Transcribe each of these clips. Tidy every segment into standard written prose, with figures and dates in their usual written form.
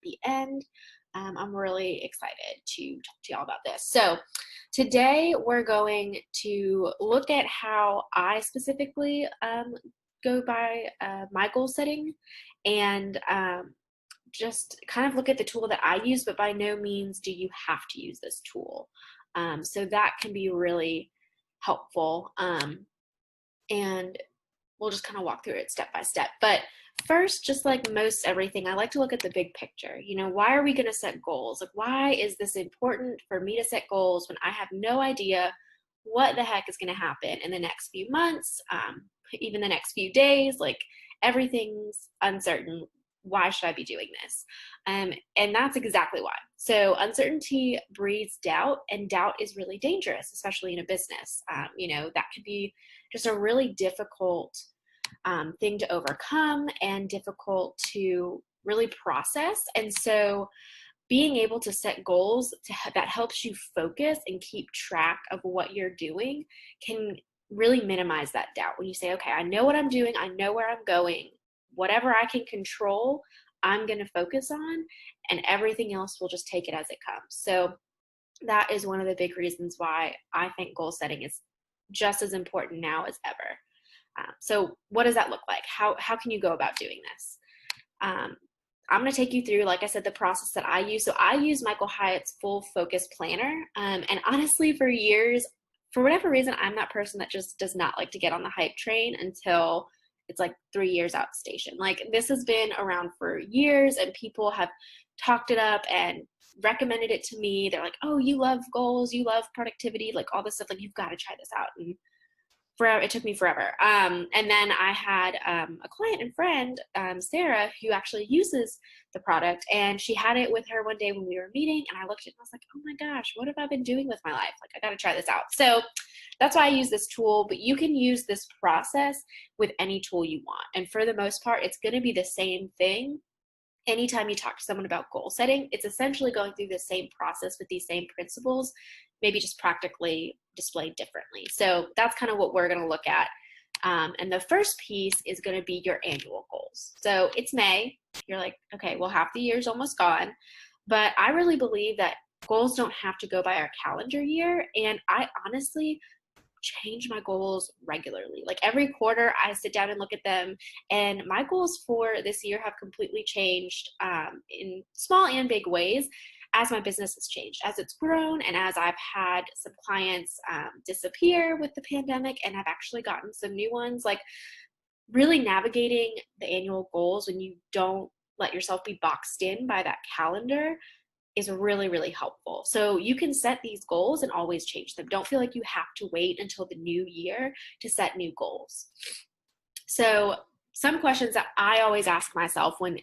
the end. I'm really excited to talk to y'all about this. So today we're going to look at how I specifically go by my goal setting, and just kind of look at the tool that I use, but by no means do you have to use this tool. So that can be really helpful. And we'll just kind of walk through it step by step. But first, just like most everything, I like to look at the big picture. Why are we going to set goals? Like, why is this important for me to set goals when I have no idea what the heck is going to happen in the next few months, even the next few days? Like, everything's uncertain. Why should I be doing this? And that's exactly why. So uncertainty breeds doubt, and doubt is really dangerous, especially in a business. That could be just a really difficult thing to overcome and difficult to really process. And so being able to set goals that helps you focus and keep track of what you're doing can really minimize that doubt. When you say, okay, I know what I'm doing, I know where I'm going, whatever I can control, I'm going to focus on, and everything else will just take it as it comes. So that is one of the big reasons why I think goal setting is just as important now as ever. So what does that look like? How can you go about doing this? I'm going to take you through, like I said, the process that I use. So I use Michael Hyatt's Full Focus Planner. And honestly, for years, for whatever reason, I'm that person that just does not like to get on the hype train until it's like 3 years out station. Like, this has been around for years, and people have talked it up and recommended it to me. They're like, oh, you love goals, you love productivity, like all this stuff, like you've got to try this out. And forever, it took me forever. And then I had a client and friend, Sarah, who actually uses the product, and she had it with her one day when we were meeting, and I looked at it and I was like, oh my gosh, what have I been doing with my life? Like, I got to try this out. So that's why I use this tool, but you can use this process with any tool you want. And for the most part, it's going to be the same thing. Anytime you talk to someone about goal setting, it's essentially going through the same process with these same principles, maybe just practically displayed differently. So that's kind of what we're going to look at. And the first piece is going to be your annual goals. So it's May. You're like, okay, well, half the year's almost gone. But I really believe that goals don't have to go by our calendar year. And I honestly change my goals regularly. Like, every quarter I sit down and look at them, and my goals for this year have completely changed in small and big ways as my business has changed, as it's grown, and as I've had some clients disappear with the pandemic, and I've actually gotten some new ones. Like, really navigating the annual goals when you don't let yourself be boxed in by that calendar is really, really helpful. So you can set these goals and always change them. Don't feel like you have to wait until the new year to set new goals. So some questions that I always ask myself when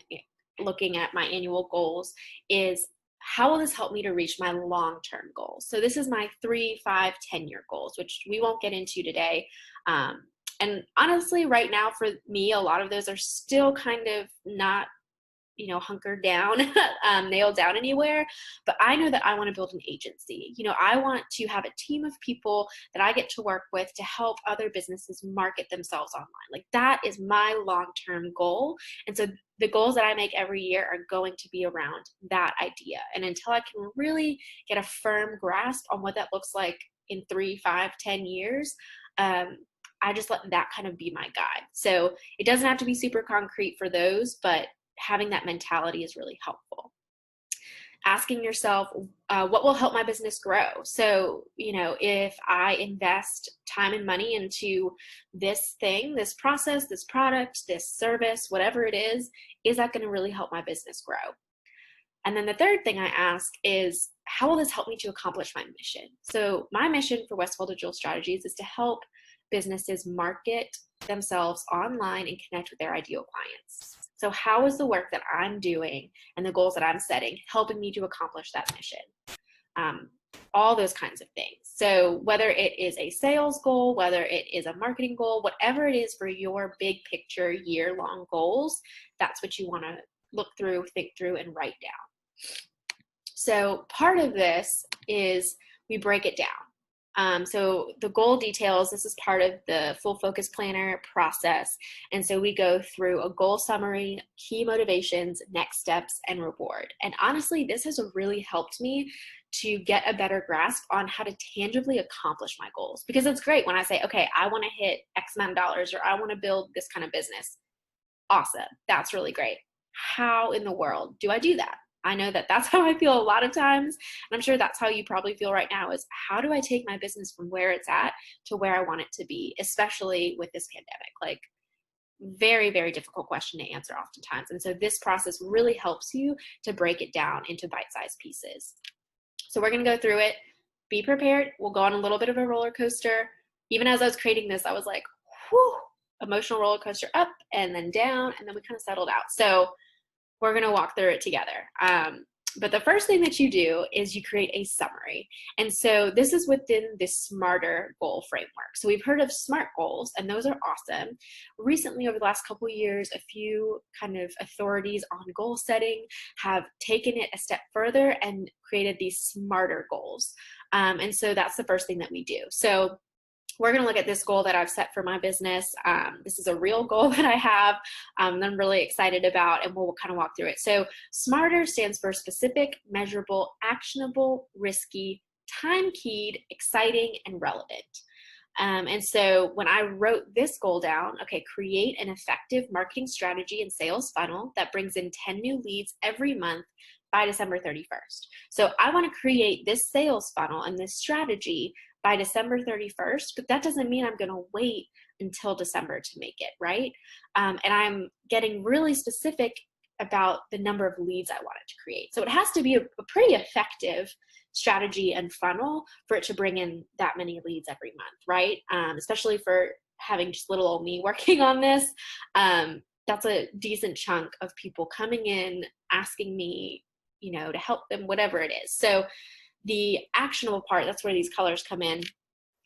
looking at my annual goals is, how will this help me to reach my long-term goals? So this is my 3, 5, 10-year goals, which we won't get into today. And honestly, right now for me, a lot of those are still kind of not hunkered down, nailed down anywhere. But I know that I want to build an agency. I want to have a team of people that I get to work with to help other businesses market themselves online. Like, that is my long-term goal. And so the goals that I make every year are going to be around that idea. And until I can really get a firm grasp on what that looks like in 3, 5, 10 years, I just let that kind of be my guide. So it doesn't have to be super concrete for those, but having that mentality is really helpful. Asking yourself, what will help my business grow? So, if I invest time and money into this thing, this process, this product, this service, whatever it is that going to really help my business grow? And then the third thing I ask is, how will this help me to accomplish my mission? So my mission for Westfall Digital Strategies is to help businesses market themselves online and connect with their ideal clients. So how is the work that I'm doing and the goals that I'm setting helping me to accomplish that mission? All those kinds of things. So whether it is a sales goal, whether it is a marketing goal, whatever it is for your big picture year-long goals, that's what you want to look through, think through, and write down. So part of this is we break it down. So the goal details, this is part of the full focus planner process. And so we go through a goal summary, key motivations, next steps, and reward. And honestly, this has really helped me to get a better grasp on how to tangibly accomplish my goals. Because it's great when I say, okay, I want to hit X amount of dollars, or I want to build this kind of business. Awesome. That's really great. How in the world do I do that? I know that that's how I feel a lot of times. And I'm sure that's how you probably feel right now, is how do I take my business from where it's at to where I want it to be, especially with this pandemic? Like, very, very difficult question to answer oftentimes. And so this process really helps you to break it down into bite-sized pieces. So we're going to go through it. Be prepared. We'll go on a little bit of a roller coaster. Even as I was creating this, I was like, whew, emotional roller coaster, up and then down, and then we kind of settled out. So we're going to walk through it together. But the first thing that you do is you create a summary. And so this is within the SMARTer goal framework. So we've heard of SMART goals, and those are awesome. Recently, over the last couple of years, a few kind of authorities on goal setting have taken it a step further and created these SMARTer goals. And so that's the first thing that we do. So we're going to look at this goal that I've set for my business. This is a real goal that I have that I'm really excited about, and we'll kind of walk through it. So SMARTer stands for specific, measurable, actionable, risky, time-keyed, exciting, and relevant. And so when I wrote this goal down, okay, create an effective marketing strategy and sales funnel that brings in 10 new leads every month by December 31st. So I want to create this sales funnel and this strategy by December 31st, but that doesn't mean I'm going to wait until December to make it, right? And I'm getting really specific about the number of leads I wanted to create. So it has to be a pretty effective strategy and funnel for it to bring in that many leads every month, right? Especially for having just little old me working on this. That's a decent chunk of people coming in, asking me, to help them, whatever it is. So the actionable part, that's where these colors come in,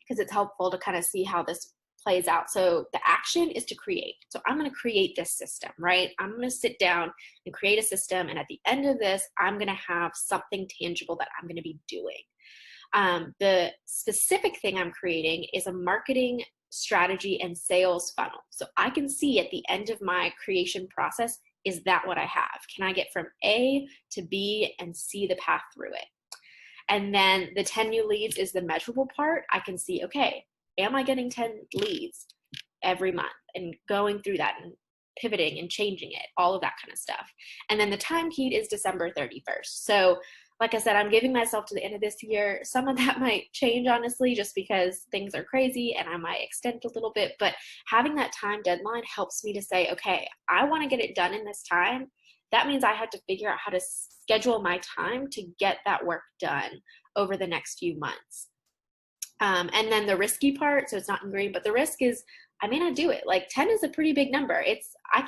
because it's helpful to kind of see how this plays out. So the action is to create. So I'm going to create this system, right? I'm going to sit down and create a system. And at the end of this, I'm going to have something tangible that I'm going to be doing. The specific thing I'm creating is a marketing strategy and sales funnel. So I can see at the end of my creation process, is that what I have? Can I get from A to B and see the path through it? And then the 10 new leads is the measurable part. I can see, okay, am I getting 10 leads every month, and going through that and pivoting and changing it, all of that kind of stuff. And then the time key is December 31st. So like I said, I'm giving myself to the end of this year. Some of that might change, honestly, just because things are crazy and I might extend a little bit, but having that time deadline helps me to say, okay, I want to get it done in this time. That means I have to figure out how to schedule my time to get that work done over the next few months. And then the risky part, so it's not in green, but the risk is I may not do it. Like 10 is a pretty big number. I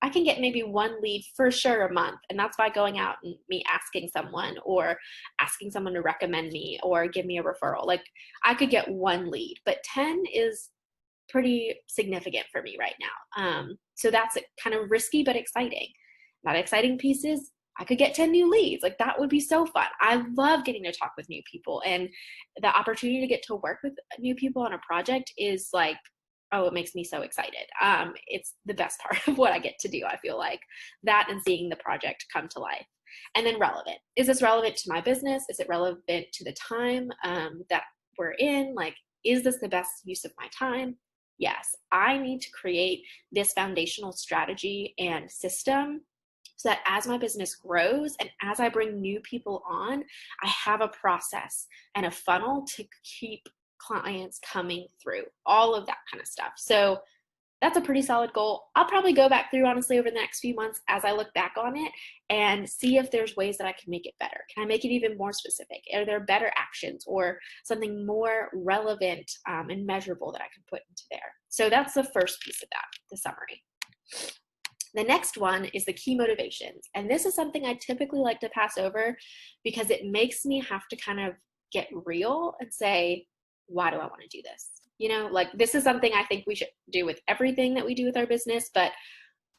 can get maybe one lead for sure a month, and that's by going out and me asking someone, or asking someone to recommend me or give me a referral. Like I could get one lead, but 10 is pretty significant for me right now. So that's kind of risky but exciting. Not exciting pieces, I could get 10 new leads. Like that would be so fun. I love getting to talk with new people, and the opportunity to get to work with new people on a project is like, oh, it makes me so excited. It's the best part of what I get to do. I feel like that, and seeing the project come to life. And then relevant. Is this relevant to my business? Is it relevant to the time that we're in? Like, is this the best use of my time? Yes, I need to create this foundational strategy and system so that as my business grows and as I bring new people on, I have a process and a funnel to keep clients coming through, all of that kind of stuff. So that's a pretty solid goal. I'll probably go back through, honestly, over the next few months as I look back on it and see if there's ways that I can make it better. Can I make it even more specific? Are there better actions or something more relevant and measurable that I can put into there? So that's the first piece of that, the summary. The next one is the key motivations. And this is something I typically like to pass over because it makes me have to kind of get real and say, why do I want to do this? Like this is something I think we should do with everything that we do with our business, but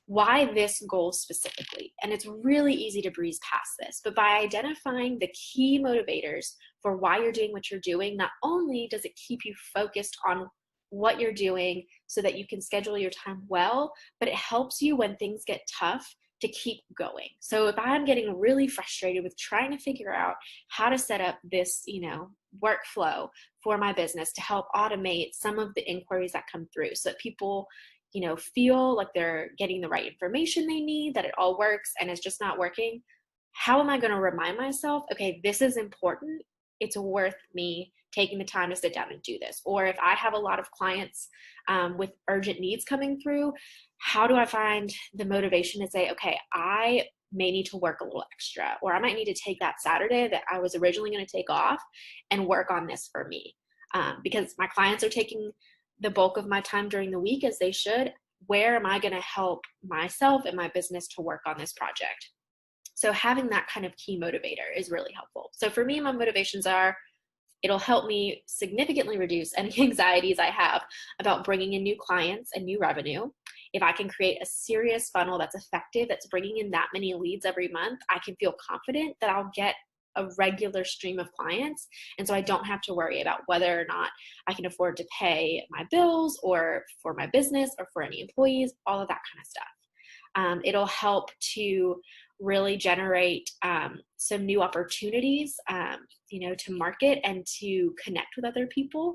why this goal specifically? And it's really easy to breeze past this, but by identifying the key motivators for why you're doing what you're doing, not only does it keep you focused on what you're doing so that you can schedule your time well, but it helps you when things get tough to keep going. So if I'm getting really frustrated with trying to figure out how to set up this, workflow for my business to help automate some of the inquiries that come through so that people, feel like they're getting the right information they need, that it all works, and it's just not working, how am I going to remind myself, okay, this is important. It's worth me taking the time to sit down and do this. Or if I have a lot of clients with urgent needs coming through, how do I find the motivation to say, okay, I may need to work a little extra, or I might need to take that Saturday that I was originally going to take off and work on this for me. Because my clients are taking the bulk of my time during the week, as they should. Where am I going to help myself and my business to work on this project? So having that kind of key motivator is really helpful. So for me, my motivations are, it'll help me significantly reduce any anxieties I have about bringing in new clients and new revenue. If I can create a serious funnel that's effective, that's bringing in that many leads every month, I can feel confident that I'll get a regular stream of clients. And so I don't have to worry about whether or not I can afford to pay my bills or for my business or for any employees, all of that kind of stuff. It'll help to really generate some new opportunities, to market and to connect with other people.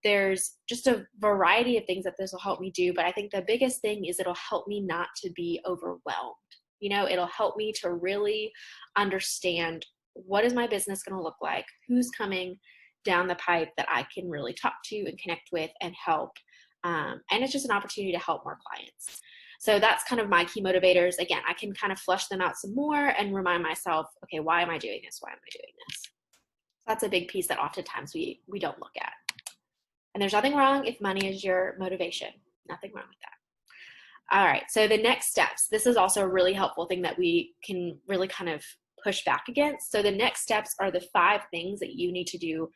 There's just a variety of things that this will help me do, but I think the biggest thing is it'll help me not to be overwhelmed. It'll help me to really understand, what is my business going to look like? Who's coming down the pipe that I can really talk to and connect with and help? And it's just an opportunity to help more clients. So that's kind of my key motivators. Again, I can kind of flush them out some more and remind myself, okay, why am I doing this? Why am I doing this? That's a big piece that oftentimes we don't look at. And there's nothing wrong if money is your motivation. Nothing wrong with that. All right, so the next steps. This is also a really helpful thing that we can really kind of push back against. So the next steps are the 5 things that you need to do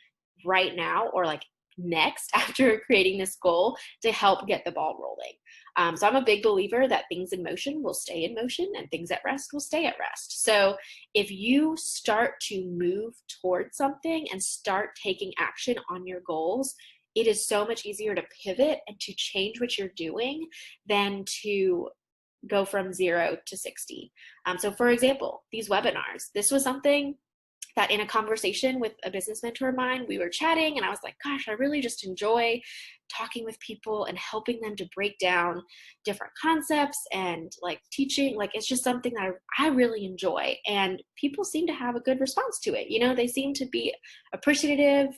right now, or like next after creating this goal, to help get the ball rolling. So I'm a big believer that things in motion will stay in motion and things at rest will stay at rest. So if you start to move towards something and start taking action on your goals, it is so much easier to pivot and to change what you're doing than to go from 0 to 60. So for example, these webinars, this was something that in a conversation with a business mentor of mine, we were chatting and I was like, gosh, I really just enjoy talking with people and helping them to break down different concepts and like teaching. Like, it's just something that I really enjoy. And people seem to have a good response to it. They seem to be appreciative.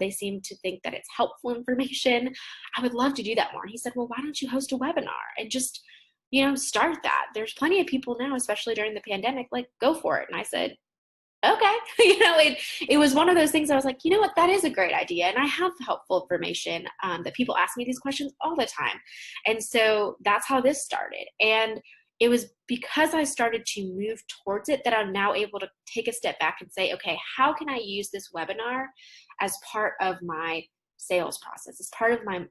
They seem to think that it's helpful information. I would love to do that more. And he said, well, why don't you host a webinar and just, start that? There's plenty of people now, especially during the pandemic, like, go for it. And I said, okay. It was one of those things I was like, you know what, that is a great idea. And I have helpful information that people ask me these questions all the time. And so that's how this started. And it was because I started to move towards it that I'm now able to take a step back and say, okay, how can I use this webinar as part of my sales process,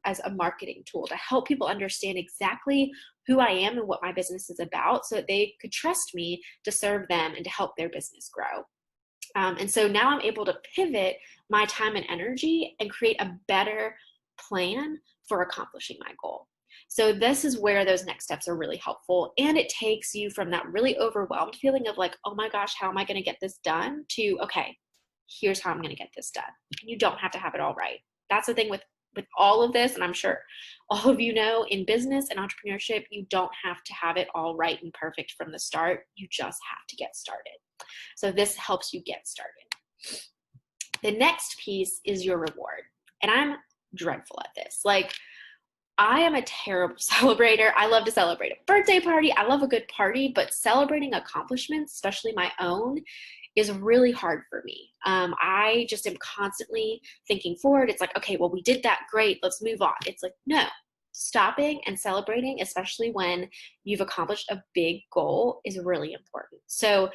as a marketing tool to help people understand exactly who I am and what my business is about so that they could trust me to serve them and to help their business grow. And so now I'm able to pivot my time and energy and create a better plan for accomplishing my goal. So this is where those next steps are really helpful. And it takes you from that really overwhelmed feeling of like, oh my gosh, how am I going to get this done, to, okay, here's how I'm going to get this done. And you don't have to have it all right. That's the thing with all of this. And I'm sure all of you know, in business and entrepreneurship, you don't have to have it all right and perfect from the start. You just have to get started. So this helps you get started. The next piece is your reward. And I'm dreadful at this. Like, I am a terrible celebrator. I love to celebrate a birthday party. I love a good party, but celebrating accomplishments, especially my own, is really hard for me. I just am constantly thinking forward. It's like, okay, well, we did that. Great. Let's move on. It's like, no, stopping and celebrating, especially when you've accomplished a big goal, is really important. So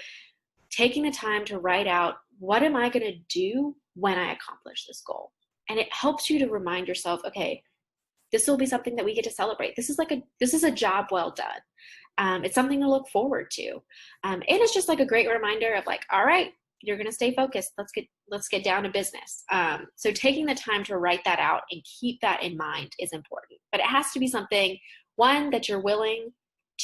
taking the time to write out, what am I going to do when I accomplish this goal? And it helps you to remind yourself, okay, this will be something that we get to celebrate. This is a job well done. It's something to look forward to. And it's just like a great reminder of like, all right, you're going to stay focused. Let's get down to business. So taking the time to write that out and keep that in mind is important, but it has to be something, one, that you're willing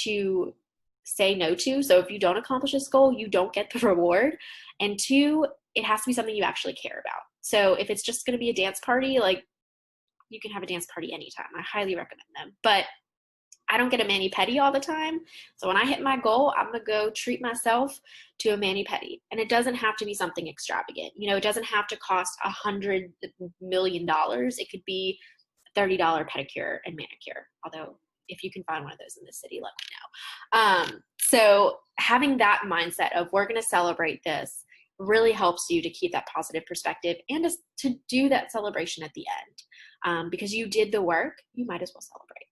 to say no to. So if you don't accomplish this goal, you don't get the reward. And two, it has to be something you actually care about. So if it's just going to be a dance party, like, you can have a dance party anytime. I highly recommend them. But I don't get a mani-pedi all the time. So when I hit my goal, I'm going to go treat myself to a mani-pedi. And it doesn't have to be something extravagant. You know, it doesn't have to cost $100 million. It could be a $30 pedicure and manicure. Although if you can find one of those in the city, let me know. So having that mindset of we're going to celebrate this really helps you to keep that positive perspective and to do that celebration at the end. Because you did the work, you might as well celebrate.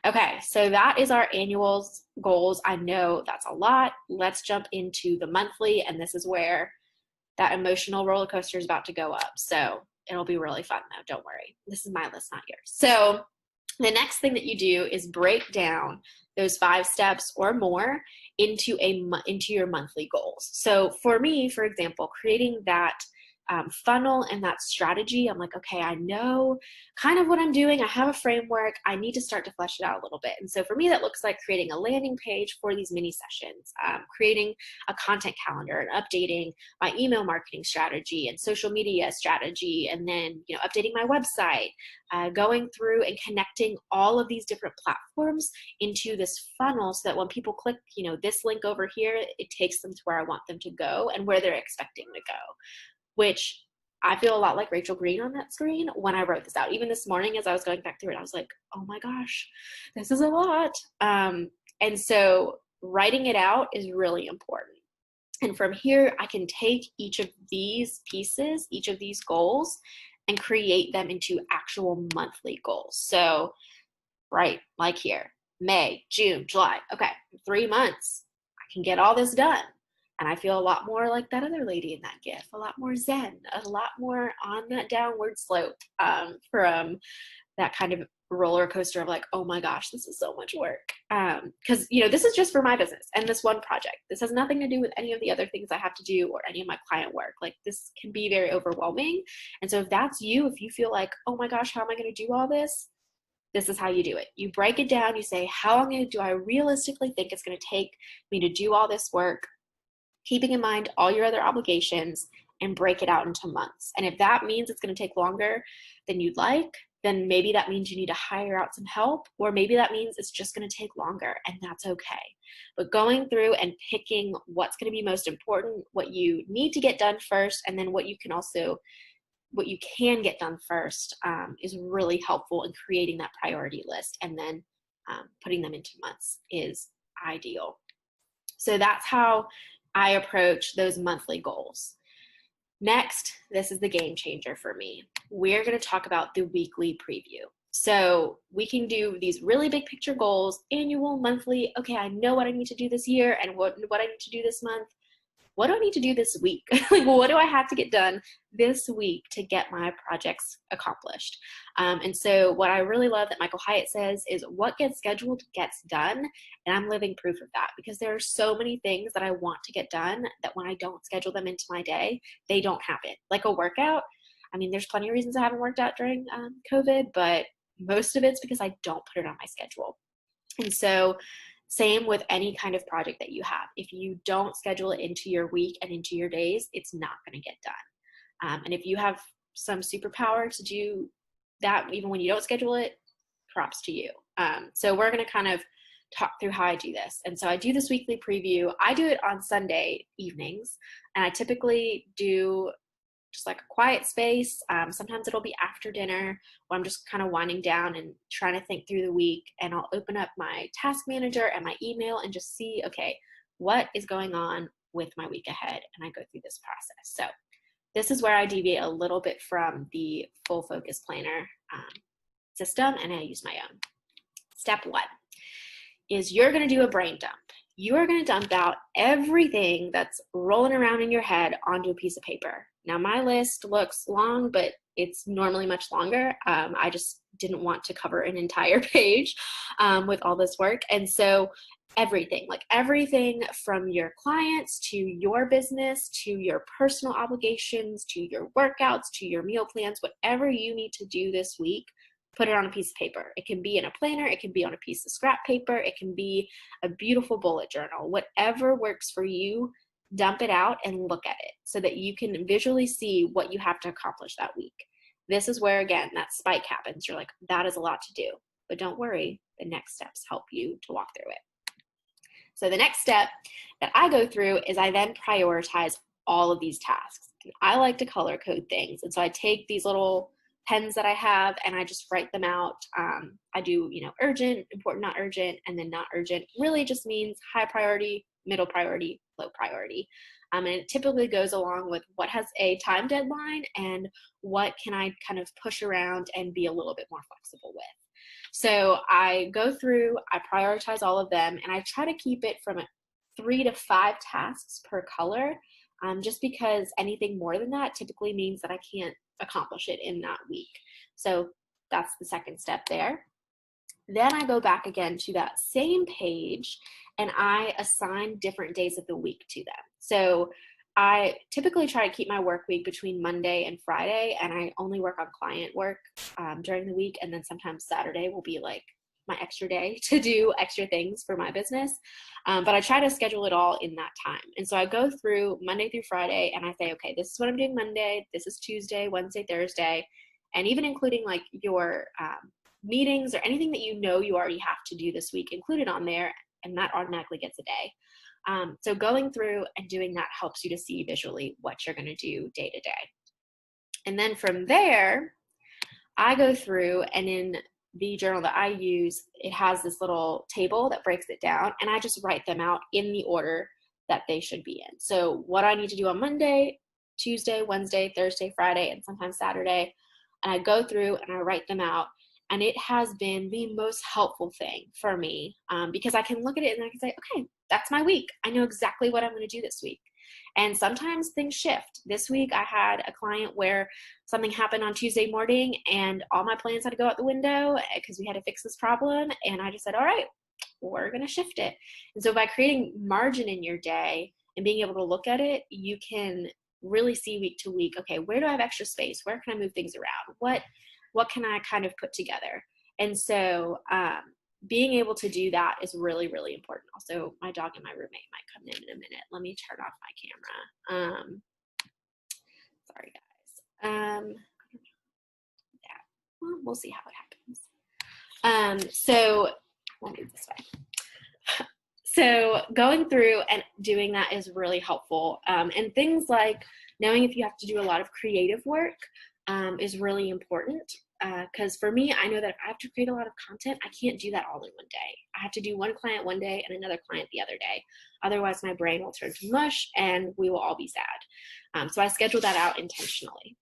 Okay, so that is our annual goals. I know that's a lot. Let's jump into the monthly, and this is where that emotional roller coaster is about to go up. So it'll be really fun though, don't worry. This is my list, not yours. So the next thing that you do is break down those 5 steps or more into your monthly goals. So for me, for example, creating that funnel and that strategy, I'm like, okay, I know kind of what I'm doing. I have a framework. I need to start to flesh it out a little bit. And so for me, that looks like creating a landing page for these mini sessions, creating a content calendar and updating my email marketing strategy and social media strategy, and then, you know, updating my website, going through and connecting all of these different platforms into this funnel so that when people click, you know, this link over here, it takes them to where I want them to go and where they're expecting to go. Which I feel a lot like Rachel Green on that screen when I wrote this out. Even this morning as I was going back through it, I was like, oh my gosh, this is a lot. And so writing it out is really important. And from here, I can take each of these pieces, each of these goals, and create them into actual monthly goals. So, right, like here, May, June, July. Okay, 3 months, I can get all this done. And I feel a lot more like that other lady in that GIF, a lot more zen, a lot more on that downward slope from that kind of roller coaster of like, oh my gosh, this is so much work. Because, you know, this is just for my business and this one project. This has nothing to do with any of the other things I have to do or any of my client work. Like, this can be very overwhelming. And so if that's you, if you feel like, oh my gosh, how am I going to do all this? This is how you do it. You break it down. You say, how long do I realistically think it's going to take me to do all this work? Keeping in mind all your other obligations, and break it out into months. And if that means it's going to take longer than you'd like, then maybe that means you need to hire out some help, or maybe that means it's just going to take longer, and that's okay. But going through and picking what's going to be most important, what you need to get done first, and then what you can get done first is really helpful in creating that priority list, and then putting them into months is ideal. So that's how I approach those monthly goals. Next, this is the game changer for me. We're going to talk about the weekly preview. So we can do these really big picture goals, annual, monthly. Okay, I know what I need to do this year and what I need to do this month. What do I need to do this week? Like, what do I have to get done this week to get my projects accomplished? And so what I really love that Michael Hyatt says is what gets scheduled gets done. And I'm living proof of that, because there are so many things that I want to get done that when I don't schedule them into my day, they don't happen. Like a workout. I mean, there's plenty of reasons I haven't worked out during COVID, but most of it's because I don't put it on my schedule. And so same with any kind of project that you have. If you don't schedule it into your week and into your days, it's not going to get done. And if you have some superpower to do that, even when you don't schedule it, props to you. So we're going to kind of talk through how I do this. And so I do this weekly preview. I do it on Sunday evenings, and I typically do just like a quiet space. Sometimes it'll be after dinner when I'm just kind of winding down and trying to think through the week, and I'll open up my task manager and my email and just see, okay, what is going on with my week ahead, and I go through this process. So this is where I deviate a little bit from the full focus planner system, and I use my own. Step 1 is you're going to do a brain dump. You are going to dump out everything that's rolling around in your head onto a piece of paper. Now, my list looks long, but it's normally much longer. I just didn't want to cover an entire page with all this work. And so everything, like everything from your clients to your business, to your personal obligations, to your workouts, to your meal plans, whatever you need to do this week, put it on a piece of paper. It can be in a planner, it can be on a piece of scrap paper, it can be a beautiful bullet journal, whatever works for you. Dump it out and look at it so that you can visually see what you have to accomplish that week. This is where, again, that spike happens. You're like, that is a lot to do, but don't worry, the next steps help you to walk through it. So the next step that I go through is I then prioritize all of these tasks. And I like to color code things. And so I take these little pens that I have and I just write them out. I do, urgent, important, not urgent, and then not urgent. Really just means high priority, middle priority, low priority. And it typically goes along with what has a time deadline and what can I kind of push around and be a little bit more flexible with. So I go through, I prioritize all of them, and I try to keep it from 3 to 5 tasks per color, just because anything more than that typically means that I can't accomplish it in that week. So that's the second step there. Then I go back again to that same page and I assign different days of the week to them. So I typically try to keep my work week between Monday and Friday, and I only work on client work during the week, and then sometimes Saturday will be like my extra day to do extra things for my business. But I try to schedule it all in that time. And so I go through Monday through Friday and I say, okay, this is what I'm doing Monday, this is Tuesday, Wednesday, Thursday, and even including like your meetings or anything that you already have to do this week included on there, and that automatically gets a day. So going through and doing that helps you to see visually what you're going to do day to day. And then from there, I go through, and in the journal that I use, it has this little table that breaks it down, and I just write them out in the order that they should be in. So what I need to do on Monday, Tuesday, Wednesday, Thursday, Friday, and sometimes Saturday, and I go through and I write them out. And it has been the most helpful thing for me because I can look at it and I can say, okay, that's my week. I know exactly what I'm going to do this week. And sometimes things shift. This week I had a client where something happened on Tuesday morning and all my plans had to go out the window because we had to fix this problem. And I just said, all right, we're going to shift it. And so by creating margin in your day and being able to look at it, you can really see week to week, okay, where do I have extra space? Where can I move things around? What can I kind of put together? And so being able to do that is really, really important. Also, my dog and my roommate might come in a minute. Let me turn off my camera. Sorry, guys. Yeah, well, we'll see how it happens. So we'll move this way. So going through and doing that is really helpful. And things like knowing if you have to do a lot of creative work is really important. Because for me, I know that if I have to create a lot of content, I can't do that all in one day. I have to do one client one day and another client the other day. Otherwise, my brain will turn to mush and we will all be sad. So I schedule that out intentionally.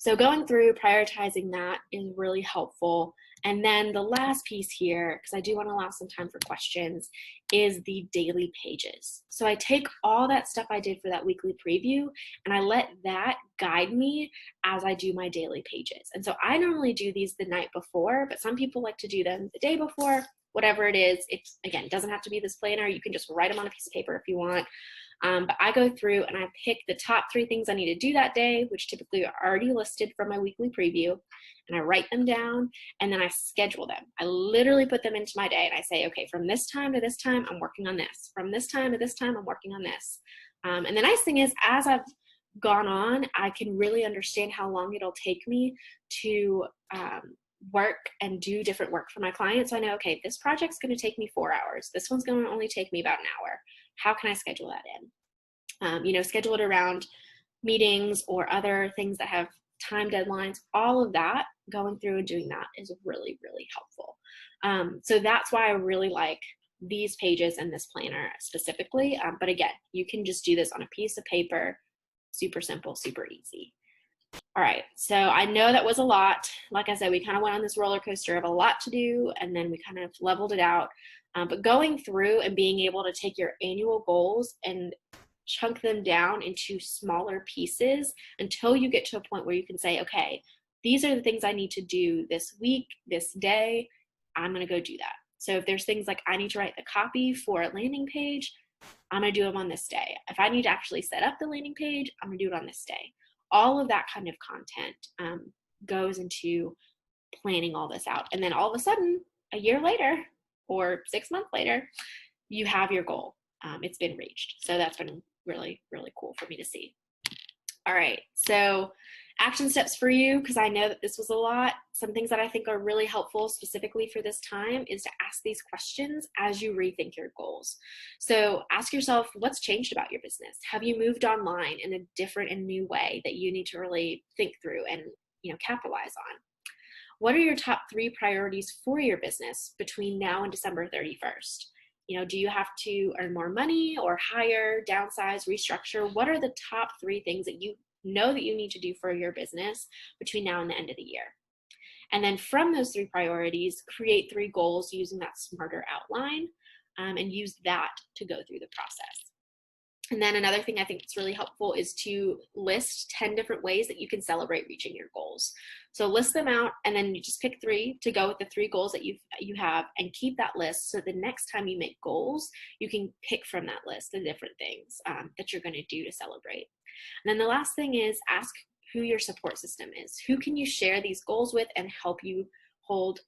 So going through prioritizing that is really helpful. And then the last piece here, because I do want to allow some time for questions, is the daily pages. So I take all that stuff I did for that weekly preview and I let that guide me as I do my daily pages. And so I normally do these the night before, but some people like to do them the day before, whatever it is. It's, again, it doesn't have to be this planner. You can just write them on a piece of paper if you want. But I go through and I pick the top 3 things I need to do that day, which typically are already listed from my weekly preview, and I write them down and then I schedule them. I literally put them into my day and I say, okay, from this time to this time, I'm working on this. From this time to this time, I'm working on this. And the nice thing is, as I've gone on, I can really understand how long it'll take me to work and do different work for my clients. So I know, okay, this project's going to take me 4 hours. This one's going to only take me about an hour. How can I schedule that in? Schedule it around meetings or other things that have time deadlines. All of that, going through and doing that is really, really helpful. So that's why I really like these pages and this planner specifically. But again, you can just do this on a piece of paper, super simple, super easy. All right, so I know that was a lot. Like I said, we kind of went on this roller coaster of a lot to do, and then we kind of leveled it out. But going through and being able to take your annual goals and chunk them down into smaller pieces until you get to a point where you can say, okay, these are the things I need to do this week, this day. I'm going to go do that. So if there's things like I need to write the copy for a landing page, I'm going to do them on this day. If I need to actually set up the landing page, I'm going to do it on this day. All of that kind of content goes into planning all this out. And then all of a sudden, a year later or 6 months later, you have your goal. It's been reached. So that's been really, really cool for me to see. All right, so action steps for you, because I know that this was a lot. Some things that I think are really helpful specifically for this time is to ask these questions as you rethink your goals. So ask yourself, what's changed about your business? Have you moved online in a different and new way that you need to really think through and capitalize on? What are your top 3 priorities for your business between now and December 31st? Do you have to earn more money or hire, downsize, restructure? What are the top 3 things that you know that you need to do for your business between now and the end of the year? And then from those 3 priorities, create 3 goals using that smarter outline, and use that to go through the process. And then another thing I think that's really helpful is to list 10 different ways that you can celebrate reaching your goals. So list them out, and then you just pick 3 to go with the 3 goals that you have, and keep that list so the next time you make goals, you can pick from that list the different things that you're going to do to celebrate. And then the last thing is ask who your support system is. Who can you share these goals with and help hold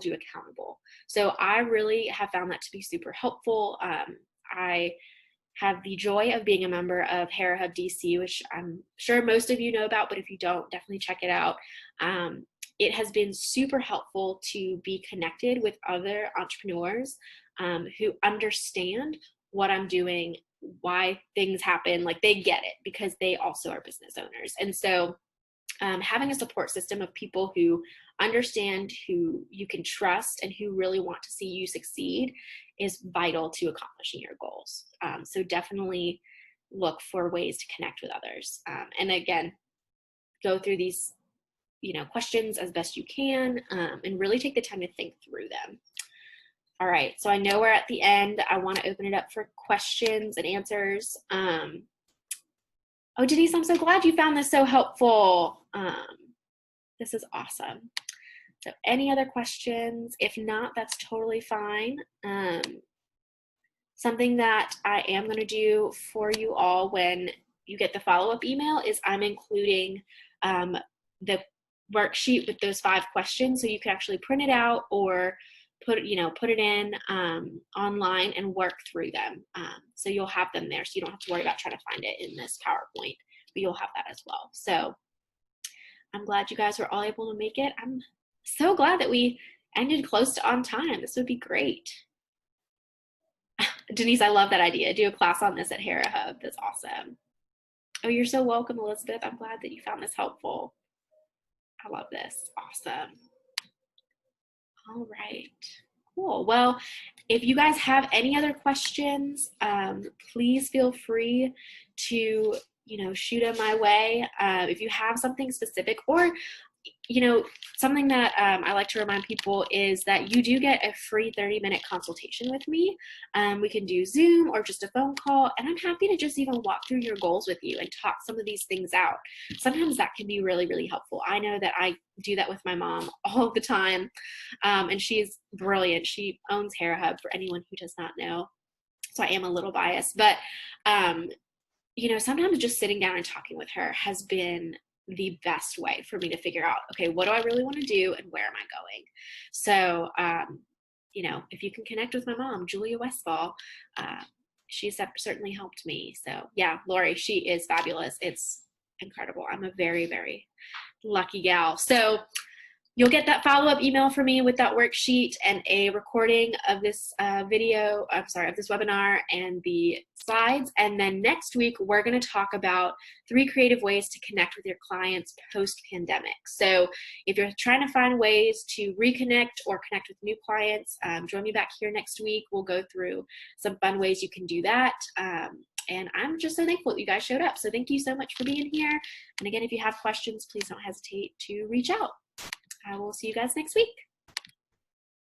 you accountable? So I really have found that to be super helpful. I have the joy of being a member of Hannah Hub DC, which I'm sure most of you know about, but if you don't, definitely check it out. It has been super helpful to be connected with other entrepreneurs who understand what I'm doing, why things happen. Like, they get it because they also are business owners. And so having a support system of people who understand, who you can trust, and who really want to see you succeed is vital to accomplishing your goals. So definitely look for ways to connect with others. And again, go through these questions as best you can, and really take the time to think through them. All right, so I know we're at the end. I want to open it up for questions and answers. Oh, Denise, I'm so glad you found this so helpful. This is awesome. So any other questions? If not, that's totally fine. Something that I am going to do for you all when you get the follow-up email is I'm including the worksheet with those 5 questions, so you can actually print it out or put it in online and work through them. So you'll have them there, so you don't have to worry about trying to find it in this PowerPoint, but you'll have that as well. So I'm glad you guys were all able to make it. I'm so glad that we ended close to on time. This would be great. Denise, I love that idea. Do a class on this at Hannah Hub. That's awesome. Oh, you're so welcome, Elizabeth. I'm glad that you found this helpful. I love this. Awesome. All right. Cool. Well, if you guys have any other questions, please feel free to, shoot them my way. If you have something specific, or something that I like to remind people is that you do get a free 30-minute consultation with me. We can do Zoom or just a phone call, and I'm happy to just even walk through your goals with you and talk some of these things out. Sometimes that can be really, really helpful. I know that I do that with my mom all the time, and she's brilliant. She owns Hannah Hub, for anyone who does not know. So I am a little biased, but sometimes just sitting down and talking with her has been the best way for me to figure out, okay, what do I really want to do and where am I going? So, if you can connect with my mom, Julia Westfall, she's certainly helped me. So yeah, Lori, she is fabulous. It's incredible. I'm a very, very lucky gal. So you'll get that follow-up email from me with that worksheet and a recording of this of this webinar and the slides. And then next week, we're going to talk about 3 creative ways to connect with your clients post-pandemic. So if you're trying to find ways to reconnect or connect with new clients, join me back here next week. We'll go through some fun ways you can do that. And I'm just so thankful that you guys showed up. So thank you so much for being here. And again, if you have questions, please don't hesitate to reach out. I will see you guys next week.